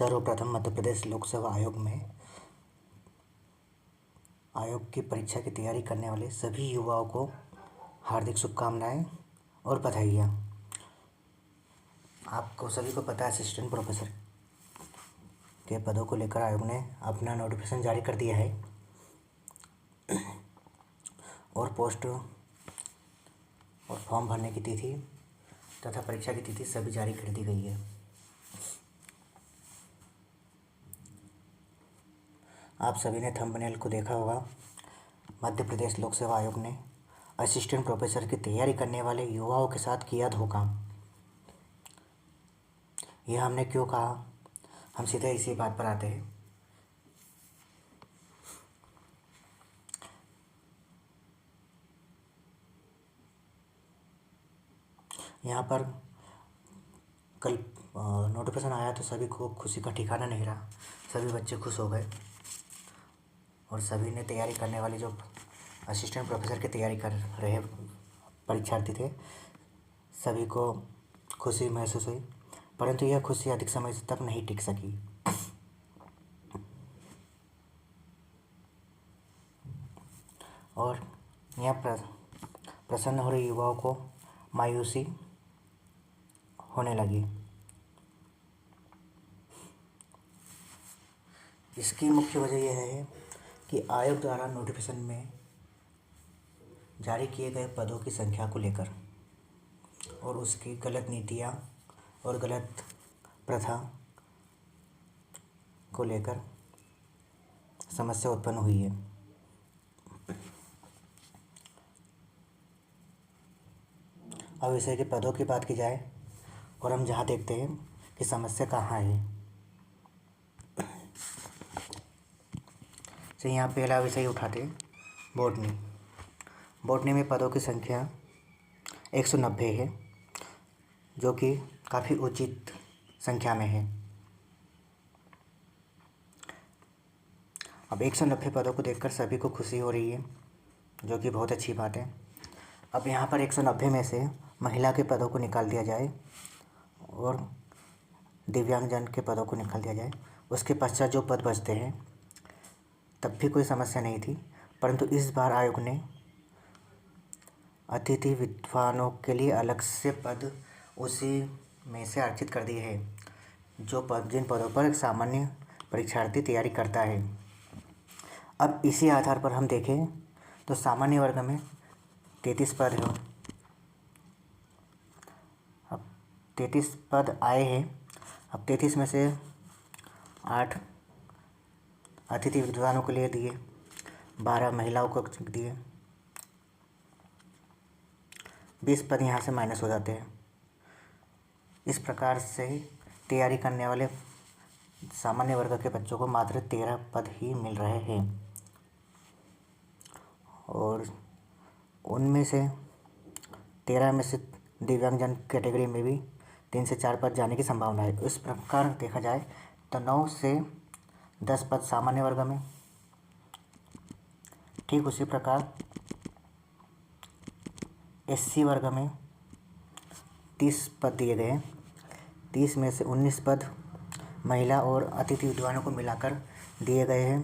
सर्वप्रथम मध्य प्रदेश लोक सेवा आयोग की परीक्षा की तैयारी करने वाले सभी युवाओं को हार्दिक शुभकामनाएं और बधाइयाँ। आपको सभी को पता है असिस्टेंट प्रोफेसर के पदों को लेकर आयोग ने अपना नोटिफिकेशन जारी कर दिया है और पोस्ट और फॉर्म भरने की तिथि तथा परीक्षा की तिथि सभी जारी कर दी गई है। आप सभी ने थंबनेल को देखा होगा। मध्य प्रदेश लोक सेवा आयोग ने असिस्टेंट प्रोफेसर की तैयारी करने वाले युवाओं के साथ किया धोखा। यह हमने क्यों कहा, हम सीधे इसी बात पर आते हैं। यहाँ पर कल नोटिफिकेशन आया तो सभी को खुशी का ठिकाना नहीं रहा। सभी बच्चे खुश हो गए और सभी ने तैयारी करने वाले जो असिस्टेंट प्रोफेसर की तैयारी कर रहे परीक्षार्थी थे, सभी को खुशी महसूस हुई, परंतु यह खुशी अधिक समय तक नहीं टिक सकी। और यह प्रसन्न हो रहे युवाओं को मायूसी होने लगी। इसकी मुख्य वजह यह है कि आयोग द्वारा नोटिफिकेशन में जारी किए गए पदों की संख्या को लेकर और उसकी गलत नीतियाँ और गलत प्रथा को लेकर समस्या उत्पन्न हुई है। अब विषय के पदों की बात की जाए और हम जहाँ देखते हैं कि समस्या कहाँ है। तो यहाँ पहला विषय उठाते हैं बॉटनी। बॉटनी में पदों की संख्या 190 है, जो कि काफ़ी उचित संख्या में है। अब 190 पदों को देखकर सभी को खुशी हो रही है, जो कि बहुत अच्छी बात है। अब यहाँ पर 190 में से महिला के पदों को निकाल दिया जाए और दिव्यांगजन के पदों को निकाल दिया जाए, उसके पश्चात जो पद बचते हैं तब भी कोई समस्या नहीं थी, परंतु इस बार आयोग ने अतिथि विद्वानों के लिए अलग से पद उसी में से आरक्षित कर दिए हैं, जिन पदों पर सामान्य परीक्षार्थी तैयारी करता है। अब इसी आधार पर हम देखें तो सामान्य वर्ग में 33 पद हैं। अब 33 पद आए हैं। अब 33 में से 8 अतिथि विद्वानों के लिए दिए, 12 महिलाओं को दिए, 20 पद यहाँ से माइनस हो जाते हैं। इस प्रकार से तैयारी करने वाले सामान्य वर्ग के बच्चों को मात्र 13 पद ही मिल रहे हैं और उनमें से 13 में से दिव्यांगजन कैटेगरी में भी 3 से 4 पद जाने की संभावना है। इस प्रकार देखा जाए तो 9 से 10 पद सामान्य वर्ग में, ठीक उसी प्रकार एससी वर्ग में 30 पद दिए गए हैं। 30 में से 19 पद महिला और अतिथि विद्वानों को मिलाकर दिए गए हैं।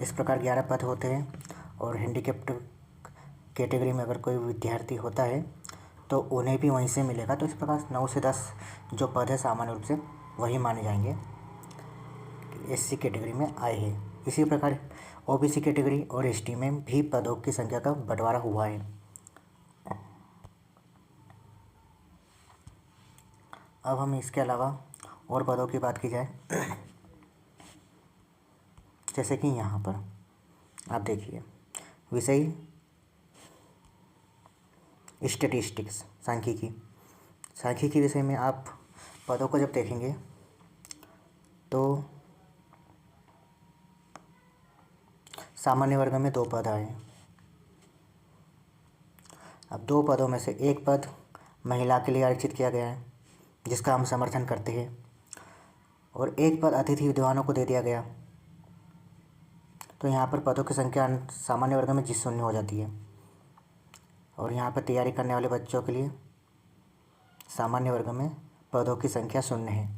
इस प्रकार 11 पद होते हैं और हैंडीकैप्ड कैटेगरी में अगर कोई विद्यार्थी होता है तो उन्हें भी वहीं से मिलेगा। तो इस प्रकार 9 से 10 जो पद है सामान्य रूप से वही माने जाएंगे एससी कैटेगरी में आए हैं। इसी प्रकार ओबीसी कैटेगरी और एसटी में भी पदों की संख्या का बंटवारा हुआ है। अब हम इसके अलावा और पदों की बात की जाए, जैसे कि यहाँ पर आप देखिए विषय स्टैटिस्टिक्स, सांख्यिकी विषय में आप पदों को जब देखेंगे तो सामान्य वर्ग में 2 पद आए। अब 2 पदों में से 1 पद महिला के लिए आरक्षित किया गया है, जिसका हम समर्थन करते हैं, और 1 पद अतिथि विद्वानों को दे दिया गया। तो यहाँ पर पदों की संख्या सामान्य वर्ग में 0 हो जाती है और यहाँ पर तैयारी करने वाले बच्चों के लिए सामान्य वर्ग में पदों की संख्या 0 है।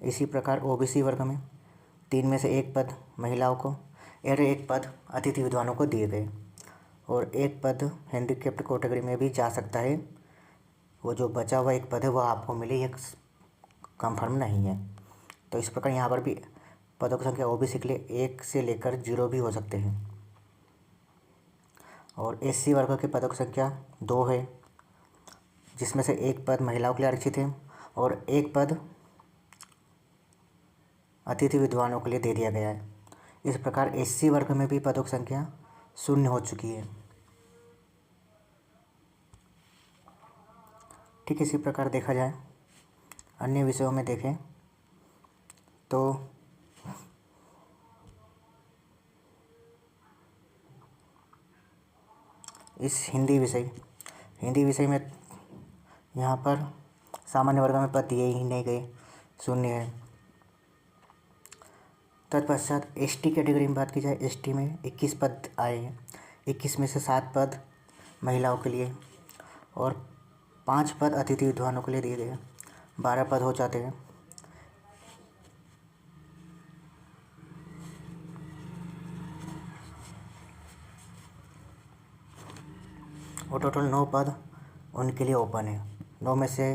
इसी प्रकार ओबीसी वर्ग में 3 में से 1 पद महिलाओं को और 1 पद अतिथि विद्वानों को दिए गए, और 1 पद हैंडीकैप्ड कैटेगरी में भी जा सकता है। वो जो बचा हुआ 1 पद है वह आपको मिले, ये कंफर्म नहीं है। तो इस प्रकार यहाँ पर भी पदों की संख्या ओबीसी के लिए 1 से लेकर 0 भी हो सकते हैं। और एससी वर्ग के पदों की संख्या 2 है, जिसमें से 1 पद महिलाओं के लिए आरक्षित है और 1 पद अतिथि विद्वानों के लिए दे दिया गया है। इस प्रकार एससी वर्ग में भी पदों की संख्या 0 हो चुकी है। ठीक इसी प्रकार देखा जाए अन्य विषयों में देखें तो इस हिंदी विषय में यहाँ पर सामान्य वर्ग में पद दिए ही नहीं गए, 0 है। तत्पश्चात एसटी कैटेगरी में बात की जाए, एसटी में 21 पद आए हैं। 21 में से 7 पद महिलाओं के लिए और 5 पद अतिथि विद्वानों के लिए दिए गए, 12 पद हो जाते हैं। और टोटल 9 पद उनके लिए ओपन है। 9 में से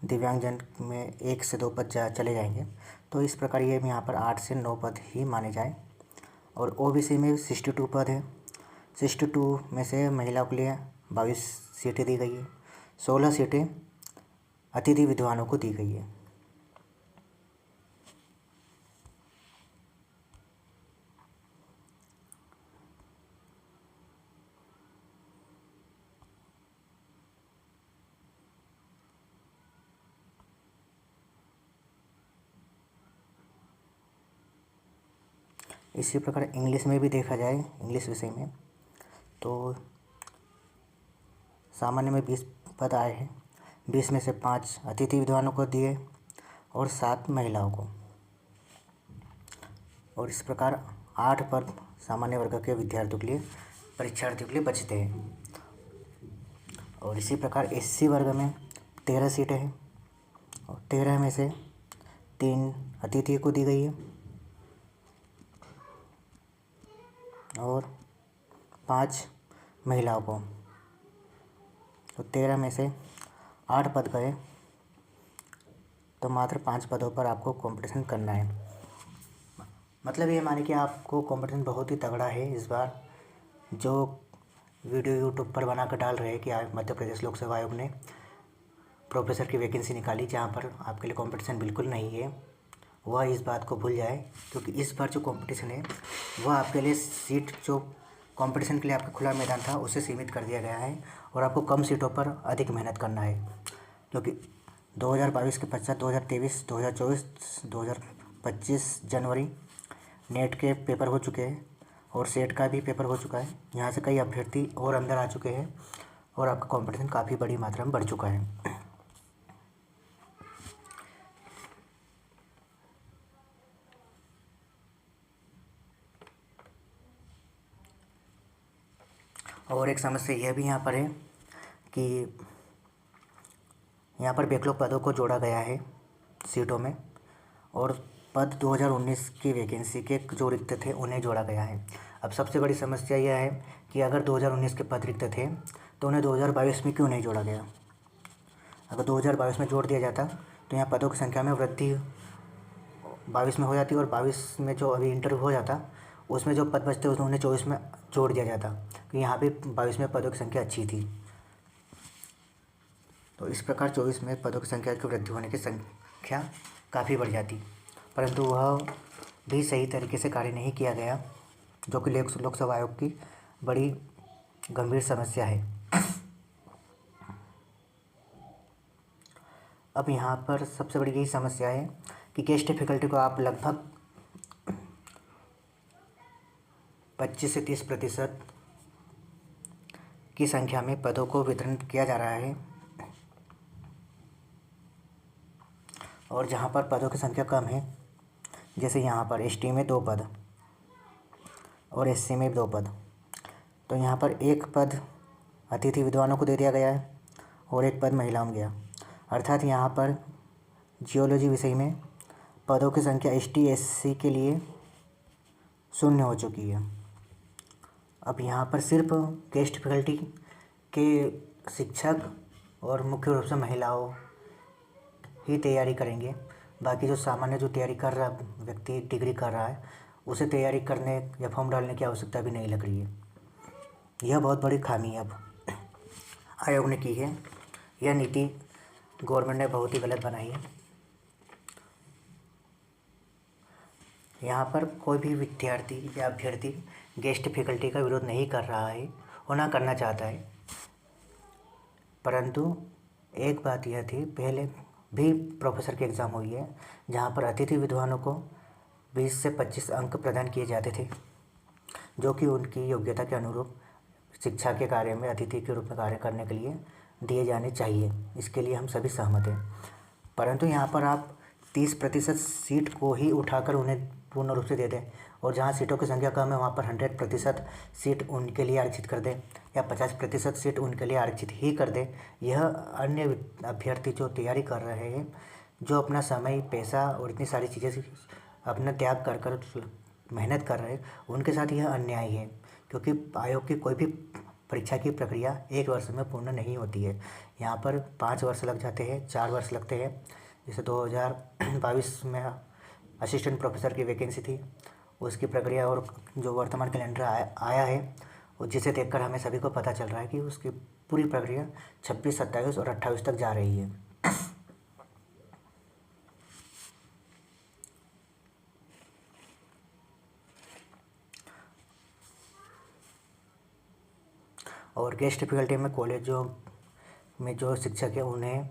दिव्यांगजन में 1 से 2 पद चले जाएंगे। तो इस प्रकार ये यहाँ पर 8 से 9 पद ही माने जाए। और ओबीसी में 62 पद है। 62 में से महिलाओं के लिए 22 सीटें दी गई है, 16 सीटें अतिथि विद्वानों को दी गई है। इसी प्रकार इंग्लिश में भी देखा जाए, इंग्लिश विषय में तो सामान्य में 20 पद आए हैं। 20 में से 5 अतिथि विद्वानों को दिए और 7 महिलाओं को। और इस प्रकार 8 पद सामान्य वर्ग के विद्यार्थियों के लिए, परीक्षार्थियों के लिए बचते हैं। और इसी प्रकार एससी वर्ग में 13 सीटें हैं और 13 में से 3 अतिथि को दी गई है और 5 महिलाओं को। तो 13 में से 8 पद गए, तो मात्र 5 पदों पर आपको कंपटीशन करना है। मतलब ये माने कि आपको कंपटीशन बहुत ही तगड़ा है इस बार। जो वीडियो यूट्यूब पर बना कर डाल रहे हैं कि मध्य प्रदेश लोक सेवा आयोग ने प्रोफेसर की वैकेंसी निकाली जहाँ पर आपके लिए कंपटीशन बिल्कुल नहीं है, वह इस बात को भूल जाए। क्योंकि इस बार जो कंपटीशन है वह आपके लिए सीट, जो कंपटीशन के लिए आपका खुला मैदान था उसे सीमित कर दिया गया है और आपको कम सीटों पर अधिक मेहनत करना है। क्योंकि 2022 के पश्चात 2023, 2024, 2025 जनवरी नेट के पेपर हो चुके हैं और सेट का भी पेपर हो चुका है। यहाँ से कई अभ्यर्थी और अंदर आ चुके हैं और आपका कंपटीशन काफ़ी बड़ी मात्रा में बढ़ चुका है। और एक समस्या यह भी यहाँ पर है कि यहाँ पर बैकलॉग पदों को जोड़ा गया है सीटों में, और पद 2019 की वैकेंसी के जो रिक्त थे उन्हें जोड़ा गया है। अब सबसे बड़ी समस्या यह है कि अगर 2019 के पद रिक्त थे तो उन्हें 2022 में क्यों नहीं जोड़ा गया। अगर 2022 में जोड़ दिया जाता तो यहाँ पदों की संख्या में वृद्धि 22 में हो जाती और 22 में जो अभी इंटरव्यू हो जाता उसमें जो पद बचते उन्हें 24 में जोड़ दिया जाता, कि यहाँ भी 22 में पदों की संख्या अच्छी थी। तो इस प्रकार 24 में पदों की संख्या की वृद्धि होने की संख्या काफ़ी बढ़ जाती, परंतु वह भी सही तरीके से कार्य नहीं किया गया, जो कि लोकसेवा आयोग की बड़ी गंभीर समस्या है। अब यहाँ पर सबसे बड़ी यही समस्या है कि गेस्ट फैकल्टी को आप लगभग 25 से 30% की संख्या में पदों को वितरण किया जा रहा है, और जहाँ पर पदों की संख्या कम है, जैसे यहाँ पर एसटी में 2 पद और एससी में 2 पद, तो यहाँ पर 1 पद अतिथि विद्वानों को दे दिया गया है और 1 पद महिलाओं में गया। अर्थात यहाँ पर जियोलॉजी विषय में पदों की संख्या ST SC के लिए शून्य हो चुकी है। अब यहाँ पर सिर्फ गेस्ट फैकल्टी के शिक्षक और मुख्य रूप से महिलाओं ही तैयारी करेंगे। बाकी जो सामान्य जो तैयारी कर रहा व्यक्ति डिग्री कर रहा है उसे तैयारी करने या फॉर्म डालने की आवश्यकता भी नहीं लग रही है। यह बहुत बड़ी खामी अब आयोग ने की है। यह नीति गवर्नमेंट ने बहुत ही गलत बनाई है। यहाँ पर कोई भी विद्यार्थी या अभ्यर्थी गेस्ट फैकल्टी का विरोध नहीं कर रहा है और ना करना चाहता है, परंतु एक बात यह थी, पहले भी प्रोफेसर की एग्ज़ाम हुई है जहाँ पर अतिथि विद्वानों को 20 से 25 अंक प्रदान किए जाते थे, जो कि उनकी योग्यता के अनुरूप शिक्षा के कार्य में अतिथि के रूप में कार्य करने के लिए दिए जाने चाहिए। इसके लिए हम सभी सहमत हैं, परंतु यहाँ पर आप 30% सीट को ही उठाकर उन्हें पूर्ण रूप से दे दें और जहाँ सीटों की संख्या कम है वहाँ पर 100% सीट उनके लिए आरक्षित कर दें या 50% सीट उनके लिए आरक्षित ही कर दें। यह अन्य अभ्यर्थी जो तैयारी कर रहे हैं, जो अपना समय, पैसा और इतनी सारी चीज़ें अपना त्याग कर कर मेहनत कर रहे हैं, उनके साथ यह अन्याय है, क्योंकि आयोग की कोई भी परीक्षा की प्रक्रिया 1 वर्ष में पूर्ण नहीं होती है। यहाँ पर 5 वर्ष लग जाते हैं, 4 वर्ष लगते हैं। जैसे 2022 में असिस्टेंट प्रोफेसर की वैकेंसी थी, उसकी प्रक्रिया और जो वर्तमान कैलेंडर आया है, और जिसे देखकर हमें सभी को पता चल रहा है कि उसकी पूरी प्रक्रिया 26, 27 और 28 तक जा रही है। और गेस्ट फैकल्टी में कॉलेजों में जो शिक्षक है उन्हें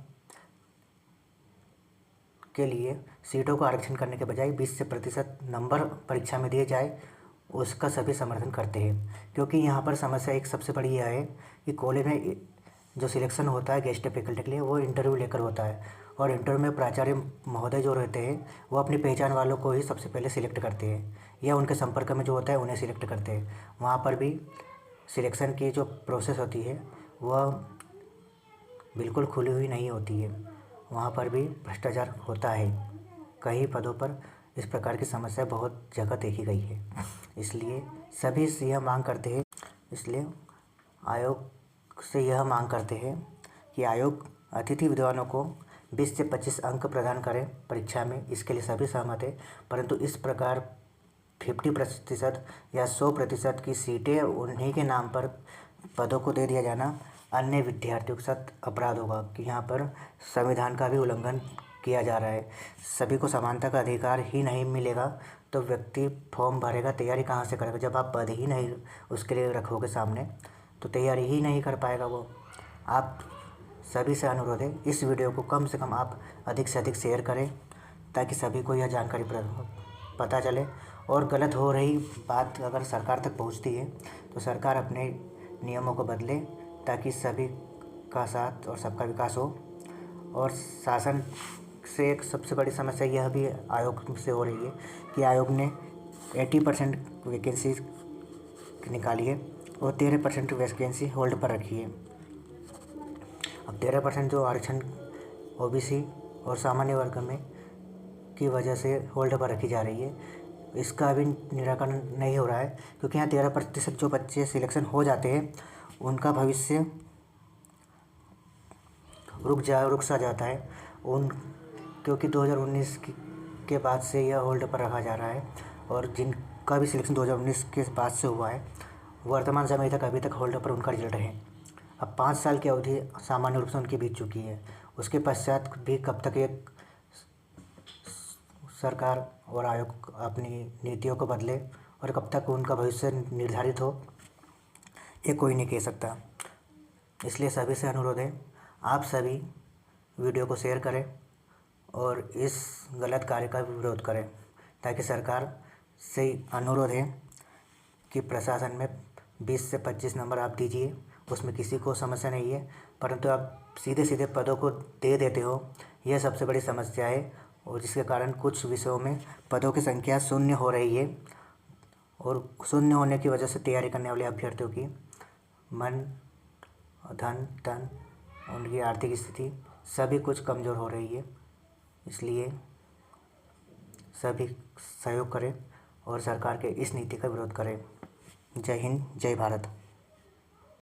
के लिए सीटों को आरक्षण करने के बजाय 20% नंबर परीक्षा में दिए जाए, उसका सभी समर्थन करते हैं। क्योंकि यहाँ पर समस्या एक सबसे बड़ी यह है कि कॉलेज में जो सिलेक्शन होता है गेस्ट फैकल्टी के लिए वो इंटरव्यू लेकर होता है, और इंटरव्यू में प्राचार्य महोदय जो रहते हैं वो अपनी पहचान वालों को ही सबसे पहले सिलेक्ट करते हैं, या उनके संपर्क में जो होता है उन्हें सिलेक्ट करते हैं। वहाँ पर भी सिलेक्शन की जो प्रोसेस होती है वह बिल्कुल खुली हुई नहीं होती है, वहाँ पर भी भ्रष्टाचार होता है। कई पदों पर इस प्रकार की समस्या बहुत जगह देखी गई है। इसलिए सभी से यह मांग करते हैं आयोग से यह मांग करते हैं कि आयोग अतिथि विद्वानों को 20 से 25 अंक प्रदान करें परीक्षा में। इसके लिए सभी सहमत है, परंतु इस प्रकार 50% या 100% की सीटें उन्हीं के नाम पर पदों को दे दिया जाना अन्य विद्यार्थियों के साथ अपराध होगा कि यहाँ पर संविधान का भी उल्लंघन किया जा रहा है। सभी को समानता का अधिकार ही नहीं मिलेगा तो व्यक्ति फॉर्म भरेगा, तैयारी कहाँ से करेगा? जब आप पद ही नहीं उसके लिए रखोगे सामने तो तैयारी ही नहीं कर पाएगा वो। आप सभी से अनुरोध है, इस वीडियो को कम से कम आप अधिक से अधिक शेयर करें ताकि सभी को यह जानकारी पता चले, और गलत हो रही बात अगर सरकार तक पहुंचती है तो सरकार अपने नियमों को बदले ताकि सभी का साथ और सबका विकास हो। और शासन से एक सबसे बड़ी समस्या यह भी आयोग से हो रही है कि आयोग ने 80% वैकेंसी निकाली है और 13% वैकेंसी होल्ड पर रखी है। अब 13% जो आरक्षण OBC और सामान्य वर्ग में की वजह से होल्ड पर रखी जा रही है, इसका अभी निराकरण नहीं हो रहा है, क्योंकि यहाँ 13% जो बच्चे सिलेक्शन हो जाते हैं उनका भविष्य रुक सा जाता है क्योंकि 2019 के बाद से यह होल्ड पर रखा जा रहा है, और जिनका भी सिलेक्शन 2019 के बाद से हुआ है वर्तमान समय तक अभी तक होल्ड पर उनका रिजल्ट है। अब 5 साल की अवधि सामान्य रूप से उनकी बीत चुकी है, उसके पश्चात भी कब तक एक सरकार और आयोग अपनी नीतियों को बदले और कब तक उनका भविष्य निर्धारित हो, ये कोई नहीं कह सकता। इसलिए सभी से अनुरोध है, आप सभी वीडियो को शेयर करें और इस गलत कार्य का विरोध करें, ताकि सरकार से अनुरोध है कि प्रशासन में 20 से 25 नंबर आप दीजिए, उसमें किसी को समस्या नहीं है, परंतु आप सीधे सीधे पदों को दे देते हो, यह सबसे बड़ी समस्या है, और जिसके कारण कुछ विषयों में पदों की संख्या शून्य हो रही है, और शून्य होने की वजह से तैयारी करने वाले अभ्यर्थियों की मन, धन, तन, उनकी आर्थिक स्थिति सभी कुछ कमज़ोर हो रही है। इसलिए सभी सहयोग करें और सरकार के इस नीति का विरोध करें। जय हिंद, जय भारत।